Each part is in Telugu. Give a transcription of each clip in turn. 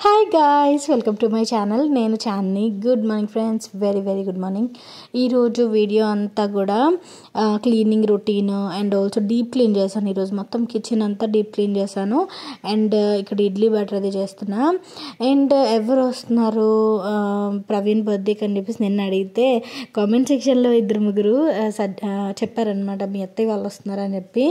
Hi guys, welcome to my channel. నేను Channi. Good morning friends, very very good morning. ఈరోజు వీడియో అంతా కూడా cleaning routine and also deep clean చేశాను. ఈరోజు మొత్తం కిచెన్ అంతా డీప్ క్లీన్ చేశాను. అండ్ ఇక్కడ ఇడ్లీ బ్యాటర్ అది చేస్తున్నా. అండ్ ఎవరు వస్తున్నారు ప్రవీణ్ బర్త్డేకి అని చెప్పేసి నిన్న అడిగితే కామెంట్ సెక్షన్లో ఇద్దరు ముగ్గురు చెప్పారనమాట, మీ అత్తయ్య వాళ్ళు వస్తున్నారని చెప్పి.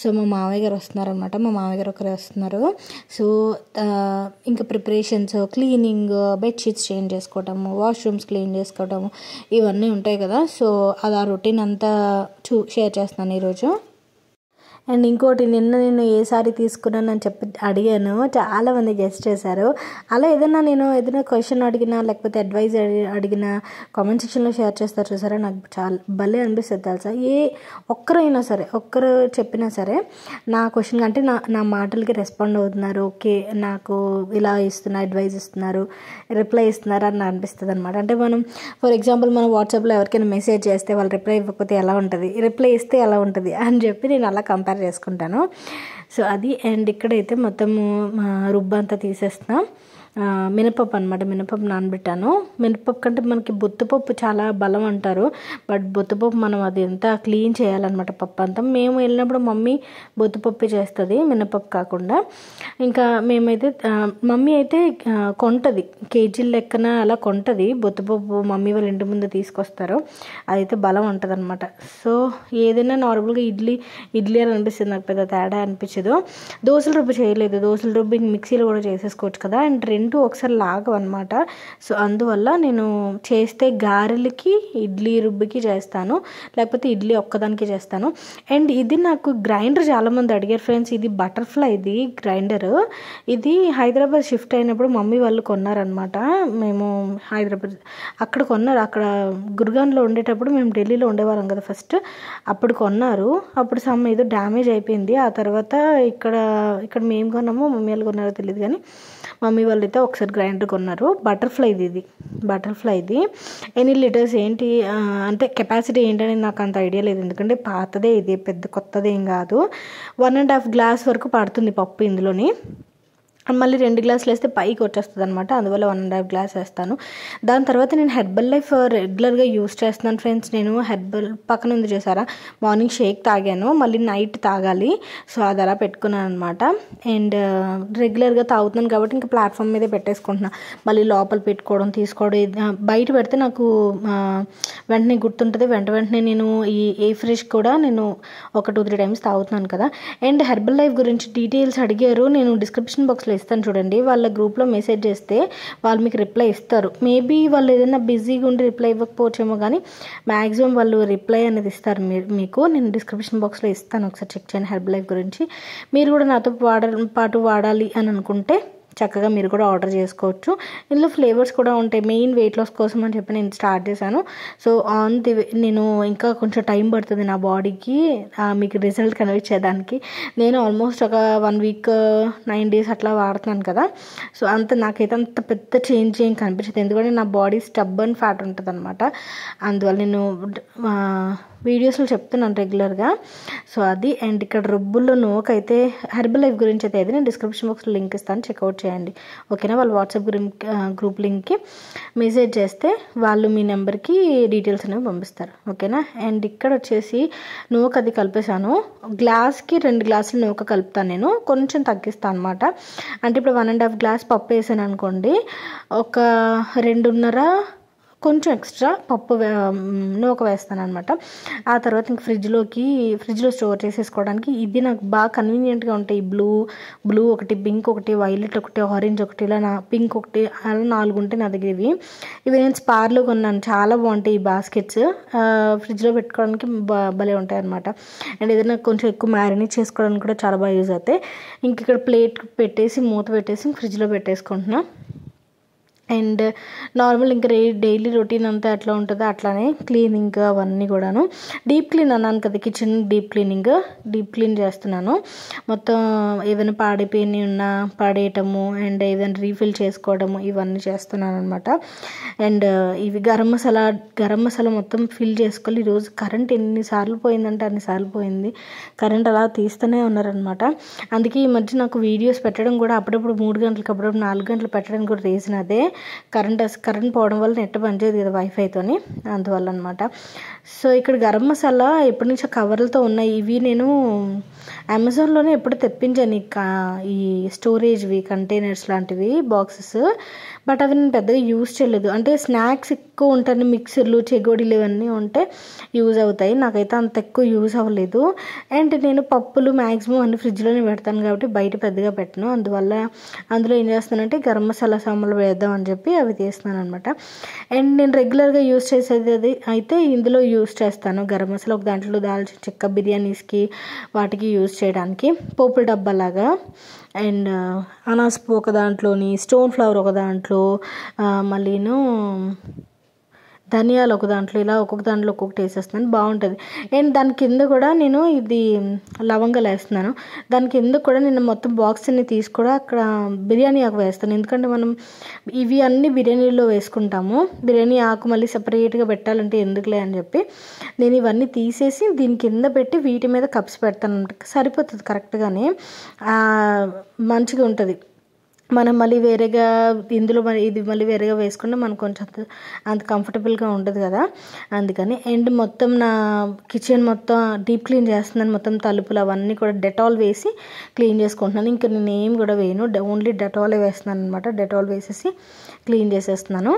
సో మా మామయ్య గారు వస్తున్నారనమాట. మా మామయ్య గారు ఒకరే వస్తున్నారు. సో ఇంకా ప్రిపరేషన్స్, క్లీనింగ్, బెడ్షీట్స్ చేంజ్ చేసుకోవటము, వాష్రూమ్స్ క్లీన్ చేసుకోవటము, ఇవన్నీ ఉంటాయి కదా. సో అది ఆ రొటీన్ అంతా షేర్ చేస్తాను ఈరోజు. అండ్ ఇంకోటి, నిన్న నేను ఏ సారీ తీసుకున్నాను అని చెప్పి అడిగాను, చాలామంది గెస్ట్ చేశారు. అలా ఏదైనా క్వశ్చన్ అడిగినా లేకపోతే అడ్వైజ్ అడిగినా కామెంట్ సెక్షన్లో షేర్ చేస్తారు చూసారా, నాకు చాలా భలే అనిపిస్తుంది తెలుసా. ఒక్కరైనా సరే, ఒక్కరు చెప్పినా సరే నా క్వశ్చన్ అంటే నా మాటలకి రెస్పాండ్ అవుతున్నారు, ఓకే నాకు ఇలా అడ్వైజ్ ఇస్తున్నారు, రిప్లై ఇస్తున్నారు అని అనిపిస్తుంది అనమాట. అంటే మనం ఫర్ ఎగ్జాంపుల్ మనం వాట్సాప్లో ఎవరికైనా మెసేజ్ చేస్తే వాళ్ళు రిప్లై ఇవ్వకపోతే ఎలా ఉంటుంది, రిప్లై ఇస్తే ఎలా ఉంటుంది అని చెప్పి నేను అలా కంపేర్ చేసుకుంటాను. సో అది. అండ్ ఇక్కడైతే మొత్తము రుబ్బంతా తీసేస్తున్నా. మినపప్పు అనమాట, మినపప్పు నానబెట్టాను. మినపప్పు కంటే మనకి బొత్తుపప్పు చాలా బలం అంటారు, బట్ బొత్తుపప్పు మనం అది ఎంత క్లీన్ చేయాలన్నమాట పప్పు అంతా. మేము వెళ్ళినప్పుడు మమ్మీ బొత్తుపప్పు చేస్తుంది, మినపప్పు కాకుండా. ఇంకా మేమైతే మమ్మీ అయితే కొంటది, కేజీల లెక్కన అలా కొంటది బొత్తుపప్పు. మమ్మీ వాళ్ళ ఇంటి ముందు తీసుకొస్తారు, అదైతే బలం ఉంటుంది అనమాట. సో ఏదైనా నార్మల్గా ఇడ్లీ అని అనిపిస్తుంది, నాకు పెద్ద తేడా అనిపించదు. దోశల రుబ్బు చేయలేదు, దోశల రుబ్బు మిక్సీలో కూడా చేసేసుకోవచ్చు కదా. అండ్ రెండు ఒకసారి లాగవన్నమాట. సో అందువల్ల నేను చేస్తే గారెలకి ఇడ్లీ రుబ్బుకి చేస్తాను, లేకపోతే ఇడ్లీ ఒక్కదానికి చేస్తాను. అండ్ ఇది నాకు గ్రైండర్ చాలామంది అడిగారు ఫ్రెండ్స్, ఇది బటర్ఫ్లై, ఇది గ్రైండర్. ఇది హైదరాబాద్ షిఫ్ట్ అయినప్పుడు మమ్మీ వాళ్ళు కొన్నారనమాట. మేము హైదరాబాద్ అక్కడ కొన్నారు, అక్కడ గుర్గాన్లో ఉండేటప్పుడు మేము ఢిల్లీలో ఉండేవాళ్ళం కదా ఫస్ట్, అప్పుడు కొన్నారు. అప్పుడు ఏదో డ్యామేజ్ అయిపోయింది. ఆ తర్వాత ఇక్కడ మేము కొన్నామో మమ్మీ వాళ్ళు కొన్నారో తెలియదు, కానీ మమ్మీ వాళ్ళు అయితే ఒకసారి గ్రైండర్ కొన్నారు. బటర్ఫ్లైది ఎన్ని లీటర్స్ ఏంటి అంటే కెపాసిటీ ఏంటని నాకు అంత ఐడియా లేదు, ఎందుకంటే పాతదే ఇది, పెద్ద కొత్తదేం కాదు. 1.5 గ్లాస్ వరకు పడుతుంది పప్పు ఇందులోని. మళ్ళీ 2 గ్లాసులు వేస్తే పైకి వచ్చేస్తుంది అనమాట, అందువల్ల 1.5 గ్లాస్ వేస్తాను. దాని తర్వాత నేను హెర్బల్ లైఫ్ రెగ్యులర్గా యూస్ చేస్తున్నాను ఫ్రెండ్స్. నేను హెర్బల్ పక్కన ఉంది చేశారా, మార్నింగ్ షేక్ తాగాను, మళ్ళీ నైట్ తాగాలి. సో అది అలా పెట్టుకున్నాను అనమాట. అండ్ రెగ్యులర్గా తాగుతున్నాను కాబట్టి ఇంకా ప్లాట్ఫామ్ మీదే పెట్టేసుకుంటున్నాను. మళ్ళీ లోపల పెట్టుకోవడం తీసుకోవడం, బయట పెడితే నాకు వెంటనే గుర్తుంటుంది. వెంటనే నేను ఈ ఫ్రెష్ కూడా నేను ఒక 2-3 టైమ్స్ తాగుతున్నాను కదా. అండ్ హెర్బల్ లైఫ్ గురించి డీటెయిల్స్ అడిగారు, నేను డిస్క్రిప్షన్ బాక్స్లో ఇస్తాను చూడండి. వాళ్ళ గ్రూప్లో మెసేజ్ చేస్తే వాళ్ళు మీకు రిప్లై ఇస్తారు. మేబీ వాళ్ళు ఏదైనా బిజీగా ఉండి రిప్లై ఇవ్వకపోవచ్చేమో, కానీ మ్యాక్సిమం వాళ్ళు రిప్లై అనేది ఇస్తారు మీకు. నేను డిస్క్రిప్షన్ బాక్స్లో ఇస్తాను, ఒకసారి చెక్ చేయండి హెర్బల్ లైఫ్ గురించి. మీరు కూడా నాతో పాటు వాడాలి అని అనుకుంటే చక్కగా మీరు కూడా ఆర్డర్ చేసుకోవచ్చు. ఇందులో ఫ్లేవర్స్ కూడా ఉంటాయి. మెయిన్ వెయిట్ లాస్ కోసం అని చెప్పి నేను స్టార్ట్ చేశాను. సో ఆన్ ది వే నేను ఇంకా కొంచెం టైం పడుతుంది నా బాడీకి మీకు రిజల్ట్ కనిపించేదానికి. నేను ఆల్మోస్ట్ ఒక 1 వీక్ 9 డేస్ అట్లా వాడుతున్నాను కదా. సో నాకైతే అంత పెద్ద చేంజ్ ఏం కనిపించదు, ఎందుకంటే నా బాడీ స్టబ్బర్న్ ఫ్యాట్ ఉంటుంది అనమాట. అందువల్ల నేను వీడియోస్లో చెప్తున్నాను రెగ్యులర్గా. సో అది. అండ్ ఇక్కడ రుబ్బుల్లో నోకైతే హెర్బల్ లైఫ్ గురించి అయితే నేను డిస్క్రిప్షన్ బాక్స్లో లింక్ ఇస్తాను, చెక్అవుట్ చేయండి ఓకేనా. వాళ్ళు వాట్సాప్ గ్రూప్ లింక్కి మెసేజ్ చేస్తే వాళ్ళు మీ నెంబర్కి డీటెయిల్స్ అనేవి పంపిస్తారు ఓకేనా. అండ్ ఇక్కడ వచ్చేసి నూక అది కలిపేశాను. గ్లాస్కి 2 గ్లాసులు నూక కలుపుతాను నేను, కొంచెం తగ్గిస్తాను అనమాట. అంటే ఇప్పుడు 1.5 గ్లాస్ పప్పు వేసాను అనుకోండి, ఒక 2.5 కొంచెం ఎక్స్ట్రా నూక వేస్తాను అనమాట. ఆ తర్వాత ఇంక ఫ్రిడ్జ్లో స్టోర్ చేసేసుకోవడానికి ఇది నాకు బాగా కన్వీనియంట్గా ఉంటాయి. బ్లూ ఒకటి, పింక్ ఒకటి, వైలెట్ ఒకటి, ఆరెంజ్ ఒకటి, ఇలా పింక్ ఒకటి, అలా 4 ఉంటాయి నా దగ్గర. ఇవి నేను స్పార్లో కొన్నాను, చాలా బాగుంటాయి ఈ బాస్కెట్స్. ఫ్రిడ్జ్లో పెట్టుకోవడానికి భలే ఉంటాయి అనమాట. అండ్ ఏదైనా కొంచెం ఎక్కువ మ్యారినేట్ చేసుకోవడానికి కూడా చాలా బాగా యూజ్ అవుతాయి. ఇంక ఇక్కడ ప్లేట్ పెట్టేసి మూత పెట్టేసి ఫ్రిడ్జ్లో పెట్టేసుకుంటున్నాను. అండ్ నార్మల్ ఇంకా డైలీ రొటీన్ అంతా ఎట్లా ఉంటుందో అట్లానే క్లీనింగ్ అవన్నీ కూడాను. డీప్ క్లీన్ అన్నాను కదా, కిచెన్ డీప్ క్లీన్ చేస్తున్నాను. మొత్తం ఏదైనా పాడైపోయినవి ఉన్నా పాడేయటము అండ్ ఏదైనా రీఫిల్ చేసుకోవడము ఇవన్నీ చేస్తున్నాను అనమాట. అండ్ ఇవి గరం మసాలా మొత్తం ఫిల్ చేసుకోవాలి. ఈరోజు కరెంట్ ఎన్నిసార్లు పోయిందంటే అన్నిసార్లు పోయింది. కరెంట్ అలా తీస్తూనే ఉన్నారనమాట. అందుకే ఈ మధ్య నాకు వీడియోస్ పెట్టడం కూడా అప్పుడప్పుడు 3 గంటలకు అప్పుడప్పుడు 4 గంటలు పెట్టడానికి కూడా రీజన్ అదే. కరెంట్ పోవడం వల్ల నెట్ పనిచేయదు కదా వైఫైతోని, అందువల్ల అనమాట. సో ఇక్కడ గరం మసాలా ఎప్పటి నుంచో కవర్లతో ఉన్నాయి. ఇవి నేను అమెజాన్లోనే ఎప్పుడు తెప్పించాను ఈ స్టోరేజ్వి కంటైనర్స్ లాంటివి బాక్సెస్. బట్ అవి నేను పెద్దగా యూజ్ చేయలేదు. అంటే స్నాక్స్ ఎక్కువ ఉంటాయి, మిక్సర్లు చెగోడీలు ఇవన్నీ ఉంటే యూజ్ అవుతాయి. నాకైతే అంత ఎక్కువ యూజ్ అవ్వలేదు. అండ్ నేను పప్పులు మ్యాక్సిమం అన్ని ఫ్రిడ్జ్లోనే పెడతాను కాబట్టి బయట పెద్దగా పెట్టను. అందులో ఏం చేస్తానంటే గరం మసాలా సామాన్లు వేద్దాం అని చెప్పి అవి తీస్తున్నాను అనమాట. అండ్ నేను రెగ్యులర్గా యూజ్ చేసేది అయితే ఇందులో యూజ్ చేస్తాను గరం మసాలా. ఒక దాంట్లో దాల్చిన చెక్క బిర్యానీస్కి వాటికి యూజ్ చేయడానికి పోపుల డబ్బాలాగా. అండ్ అనాసపు ఒక దాంట్లోని, స్టోన్ ఫ్లవర్ ఒక దాంట్లో, మళ్ళీను ధనియాలు ఒక దాంట్లో, ఇలా ఒక్కొక్క దాంట్లో ఒక్కొక్కటి వేసేస్తున్నాను, బాగుంటుంది. అండ్ దాని కింద కూడా నేను ఇది లవంగాలు వేస్తున్నాను. దాని కింద కూడా నేను మొత్తం బాక్స్ని తీసి కూడా అక్కడ బిర్యానీ ఆకు వేస్తాను. ఎందుకంటే మనం ఇవి అన్నీ బిర్యానీలో వేసుకుంటాము. బిర్యానీ ఆకు మళ్ళీ సపరేట్గా పెట్టాలంటే ఎందుకులే అని చెప్పి నేను ఇవన్నీ తీసేసి దీని కింద పెట్టి వీటి మీద కప్స్ పెడతాను. సరిపోతుంది కరెక్ట్గానే, మంచిగా ఉంటుంది. మనం మళ్ళీ వేరేగా ఇందులో ఇది మళ్ళీ వేరేగా వేసుకుంటే మనకు కొంచెం అంత కంఫర్టబుల్గా ఉండదు కదా, అందుకని. అండ్ మొత్తం నా కిచెన్ మొత్తం డీప్ క్లీన్ చేస్తున్నాను. మొత్తం తలుపులు అవన్నీ కూడా డెటాల్ వేసి క్లీన్ చేసుకుంటున్నాను. ఇంకా నేను ఏం కూడా వేయను, ఓన్లీ డెటాలే వేస్తున్నాను అనమాట. డెటాల్ వేసేసి క్లీన్ చేసేస్తున్నాను.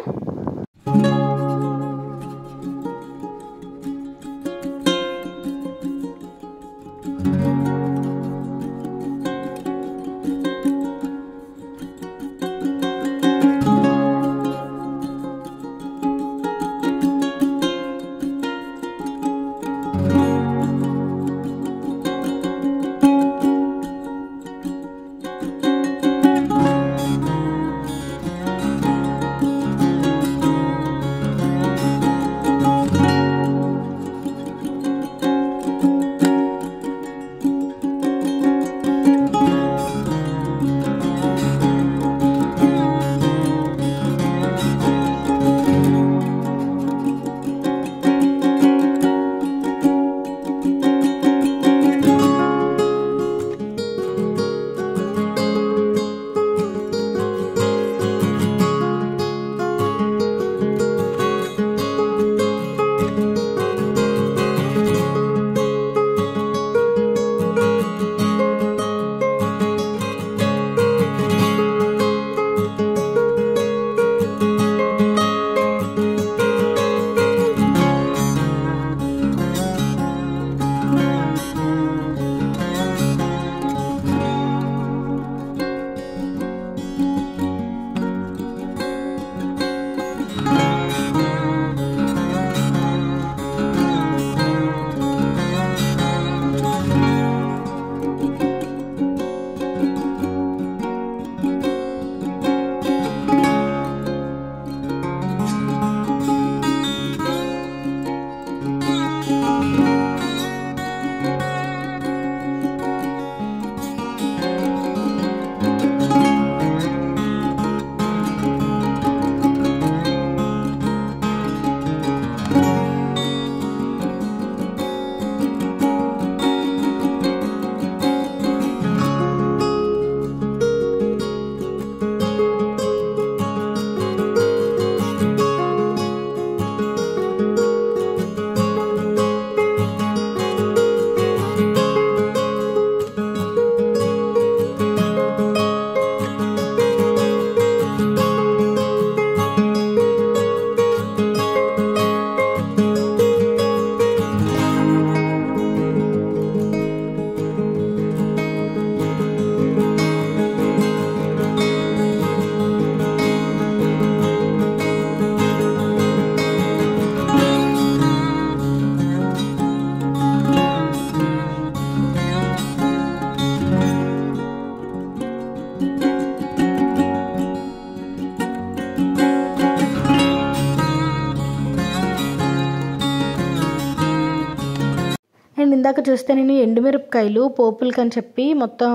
ఇందాక చూస్తే నేను ఎండుమిరపకాయలు పోపులకి అని చెప్పి మొత్తం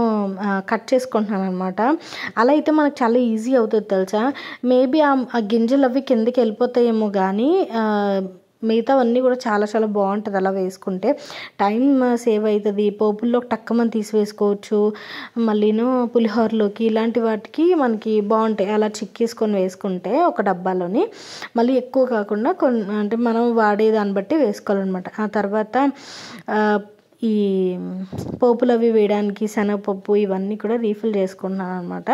కట్ చేసుకుంటున్నాను అనమాట. అలా అయితే మనకు చాలా ఈజీ అవుతుంది తెలుసా. మేబీ ఆ గింజలు అవి కిందకి వెళ్ళిపోతాయేమో కానీ మిగతావన్నీ కూడా చాలా చాలా బాగుంటుంది అలా వేసుకుంటే. టైం సేవ్ అవుతుంది, పోపుల్లోకి టక్కమని తీసి వేసుకోవచ్చు, మళ్ళీను పులిహోరలోకి ఇలాంటి వాటికి మనకి బాగుంటాయి. అలా చిక్కేసుకొని వేసుకుంటే ఒక డబ్బాలోని మళ్ళీ ఎక్కువ కాకుండా అంటే మనం వాడే దాన్ని బట్టి వేసుకోవాలన్నమాట. ఆ తర్వాత ఈ పోపులు అవి వేయడానికి శనగపప్పు ఇవన్నీ కూడా రీఫిల్ చేసుకుంటున్నాను అనమాట.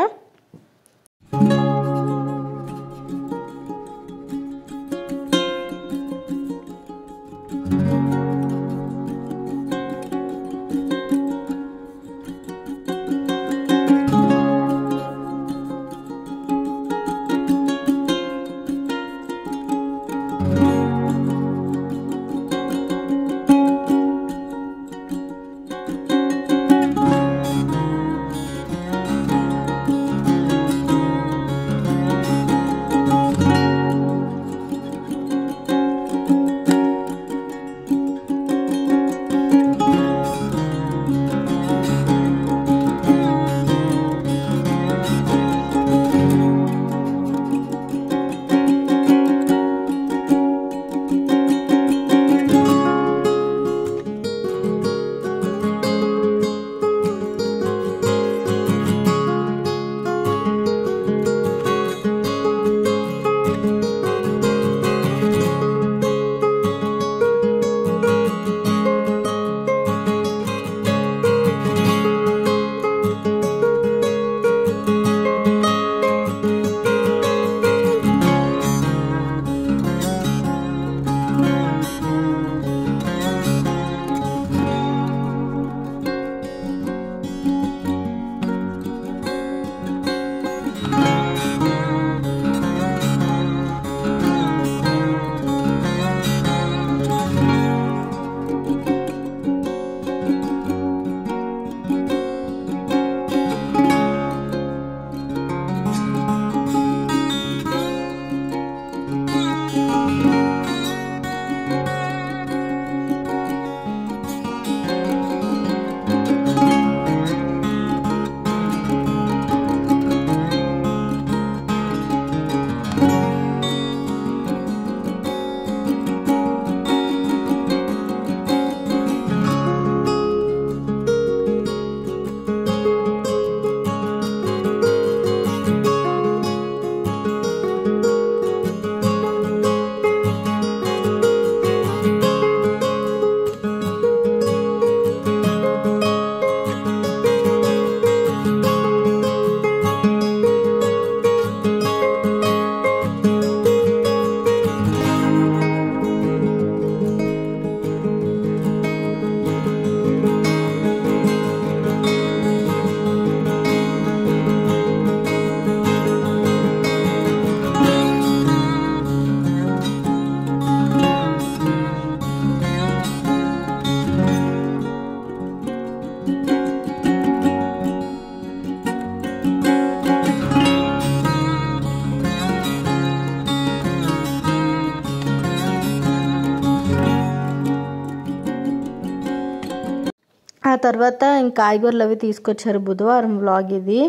ఆ తర్వాత ఇంకా కాయగూరలు అవి తీసుకొచ్చారు. బుధవారం వ్లాగ్ ఇది.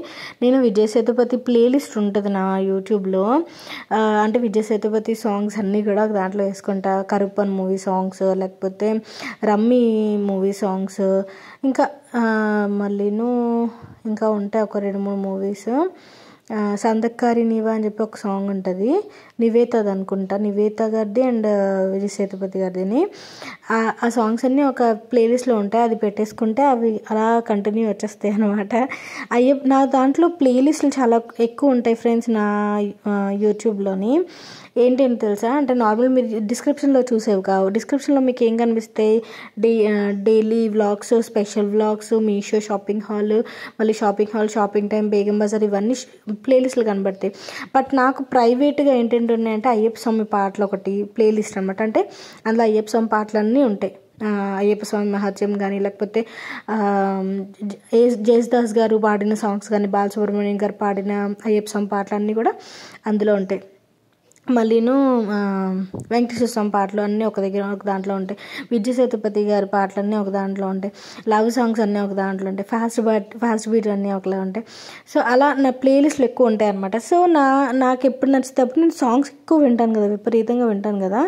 నేను విజయ్ సేతుపతి ప్లేలిస్ట్ ఉంటుంది నా యూట్యూబ్లో. అంటే విజయ్ సేతుపతి సాంగ్స్ అన్నీ కూడా దాంట్లో వేసుకుంటా. కరుప్పన్ మూవీ సాంగ్స్, లేకపోతే రమ్మీ మూవీ సాంగ్స్, ఇంకా మళ్ళీను ఇంకా ఉంటాయి ఒక 2-3 మూవీస్. సందక్కారి నీవా అని చెప్పి ఒక సాంగ్ ఉంటుంది, నివేతది అనుకుంటా, నివేత గారిది అండ్ విజయ్ సేతుపతి గారిది. ఆ సాంగ్స్ అన్నీ ఒక ప్లేలిస్ట్లో ఉంటాయి. అది పెట్టేసుకుంటే అవి అలా కంటిన్యూ వచ్చేస్తాయి అనమాట. నా దాంట్లో ప్లేలిస్టులు చాలా ఎక్కువ ఉంటాయి ఫ్రెండ్స్ నా యూట్యూబ్లోని. ఏంటంటే తెలుసా, అంటే నార్మల్ మీరు డిస్క్రిప్షన్లో చూసేవి కావు. డిస్క్రిప్షన్లో మీకు ఏం కనిపిస్తాయి, daily vlogs, special vlogs, Meesho shopping haul, మళ్ళీ shopping haul, shopping time, Begum Bazaar, ఇవన్నీ ప్లేలిస్టులు కనబడతాయి. బట్ నాకు ప్రైవేట్గా ఏంటంటే ఉన్నాయంటే అయ్యప్ప స్వామి పాటలు ఒకటి ప్లేలిస్ట్ అనమాట. అంటే అందులో అయ్యప్ప స్వామి పాటలన్నీ ఉంటాయి. అయ్యప్ప స్వామి మహత్యం కానీ, లేకపోతే జేసుదాస్ గారు పాడిన సాంగ్స్ కానీ, బాలసుబ్రహ్మణ్యం గారు పాడిన అయ్యప్ప స్వామి పాటలు అన్నీ కూడా అందులో ఉంటాయి. మళ్ళీను వెంకటేశ్వర స్వామి పాటలు అన్నీ ఒక దాంట్లో ఉంటాయి. విజయ్ సేతుపతి గారి పాటలు అన్నీ ఒక దాంట్లో ఉంటాయి. లవ్ సాంగ్స్ అన్నీ ఒక దాంట్లో ఉంటాయి. ఫాస్ట్ బీట్ అన్నీ ఒకలా ఉంటాయి. సో అలా నా ప్లేలిస్ట్లు ఎక్కువ ఉంటాయి అనమాట. సో నాకు ఎప్పుడు నచ్చితే అప్పుడు నేను సాంగ్స్ ఎక్కువ వింటాను కదా, విపరీతంగా వింటాను కదా.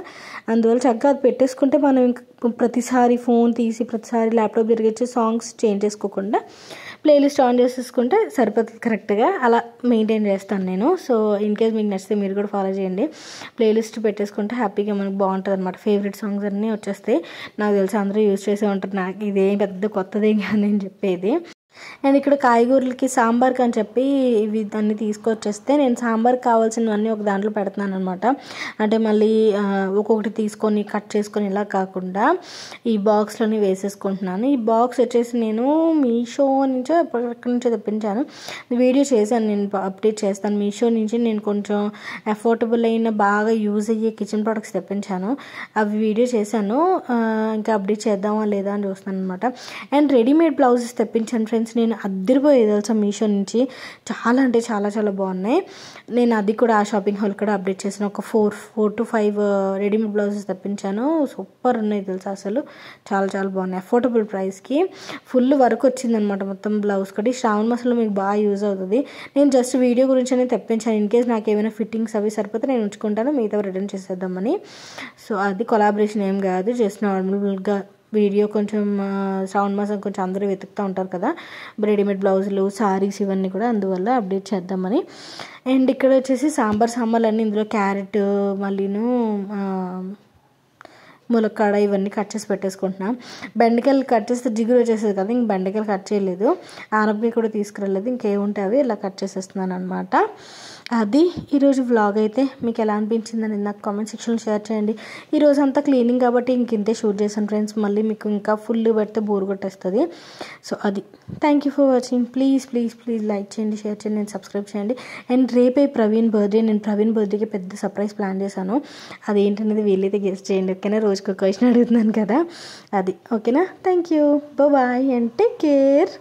అందువల్ల చక్కగా అది పెట్టేసుకుంటే మనం ఇంకా ప్రతిసారి ఫోన్ తీసి ప్రతిసారి ల్యాప్టాప్ తిరిగిచ్చి సాంగ్స్ చేంజ్ చేసుకోకుండా ప్లేలిస్ట్ ఆన్ చేసేసుకుంటే సరిపోతుంది కరెక్ట్గా. అలా మెయింటైన్ చేస్తాను నేను. సో ఇన్ కేస్ మీకు నచ్చితే మీరు కూడా ఫాలో చేయండి. ప్లేలిస్ట్ పెట్టేసుకుంటే హ్యాపీగా మనకు బాగుంటుంది అనమాట. ఫేవరెట్ సాంగ్స్ అన్నీ వచ్చేస్తాయి. నాకు తెలిసి అందరూ యూజ్ చేసే ఉంటారు. నాకు ఇదేం పెద్ద కొత్తదేం కాదు నేను చెప్పేది. అండ్ ఇక్కడ కాయగూరలకి సాంబార్కి అని చెప్పి ఇవి అన్నీ తీసుకొచ్చేస్తే నేను సాంబార్కి కావాల్సినవన్నీ ఒక దాంట్లో పెడుతున్నాను అనమాట. అంటే మళ్ళీ ఒక్కొక్కటి తీసుకొని కట్ చేసుకొని ఇలా కాకుండా ఈ బాక్స్లోని వేసేసుకుంటున్నాను. ఈ బాక్స్ వచ్చేసి నేను మీషో నుంచో ఎక్కడి నుంచో తెప్పించాను. వీడియో చేశాను, నేను అప్డేట్ చేస్తాను. మీషో నుంచి నేను కొంచెం అఫోర్డబుల్ అయిన బాగా యూజ్ అయ్యే కిచెన్ ప్రొడక్ట్స్ తెప్పించాను. అవి వీడియో చేశాను. ఇంకా అప్డేట్ చేద్దామా లేదా అని చూస్తున్నాను అనమాట. అండ్ రెడీమేడ్ బ్లౌజెస్ తెప్పించాను ఫ్రెండ్స్. నేను అద్దరిపోయే తెలుసా మీషో నుంచి. చాలా అంటే చాలా చాలా బాగున్నాయి. నేను అది కూడా ఆ షాపింగ్ హాల్ కూడా అప్డేట్ చేశాను. ఒక 4 to 5 రెడీమేడ్ బ్లౌజెస్ తెప్పించాను. సూపర్ ఉన్నాయి తెలుసా, అసలు చాలా చాలా బాగున్నాయి. అఫోర్డబుల్ ప్రైస్కి ఫుల్ వర్క్ వచ్చిందనమాట మొత్తం బ్లౌజ్ కూడా. శ్రావణ మాసంలో మీకు బాగా యూజ్ అవుతుంది. నేను జస్ట్ వీడియో గురించి అనేది తెప్పించాను. ఇన్ కేస్ నాకు ఏమైనా ఫిట్టింగ్స్ అవి సరిపోతే నేను ఉంచుకుంటాను, మిగతా రిటర్న్ చేసేద్దామని. సో అది కొలాబరేషన్ ఏం కాదు, జస్ట్ నార్మల్గా వీడియో. కొంచెం శ్రావణ మాసం కొంచెం అందరూ వెతుకుతూ ఉంటారు కదా రెడీమేడ్ బ్లౌజులు, సారీస్ ఇవన్నీ కూడా, అందువల్ల అప్డేట్ చేద్దామని. అండ్ ఇక్కడ వచ్చేసి సాంబార్లు అన్నీ ఇందులో క్యారెట్ మళ్ళీను ములక్కాడ ఇవన్నీ కట్ చేసి పెట్టేసుకుంటున్నాం. బెండకాయలు కట్ చేస్తే జిగురు వచ్చేసేది కదా, ఇంక బెండకాయలు కట్ చేయలేదు. ఆనపకాయ కూడా తీసుకురాలేదు. ఇంకేముంటే అవి ఇలా కట్ చేసేస్తున్నాను అనమాట. అది ఈరోజు వ్లాగ్. అయితే మీకు ఎలా అనిపించిందని నాకు కామెంట్ సెక్షన్లో షేర్ చేయండి. ఈరోజు అంతా క్లీనింగ్ కాబట్టి ఇంతే షూట్ చేశాను ఫ్రెండ్స్. మళ్ళీ మీకు ఇంకా ఫుల్ పెడితే బోర్ కొట్టేస్తుంది. సో అది. Thank you for watching. Please please please like చేయండి, షేర్ చేయండి, నేను సబ్స్క్రైబ్ చేయండి. అండ్ రేపే ప్రవీణ్ బర్త్డే. నేను ప్రవీణ్ బర్త్డేకి పెద్ద సర్ప్రైజ్ ప్లాన్ చేశాను. అదేంటనేది వీలైతే గెస్ట్ చేయండి, ఓకేనా? రోజుకి ఒక క్వశ్చన్ అడుగుతున్నాను కదా, అది ఓకేనా? Thank you, bye and take care.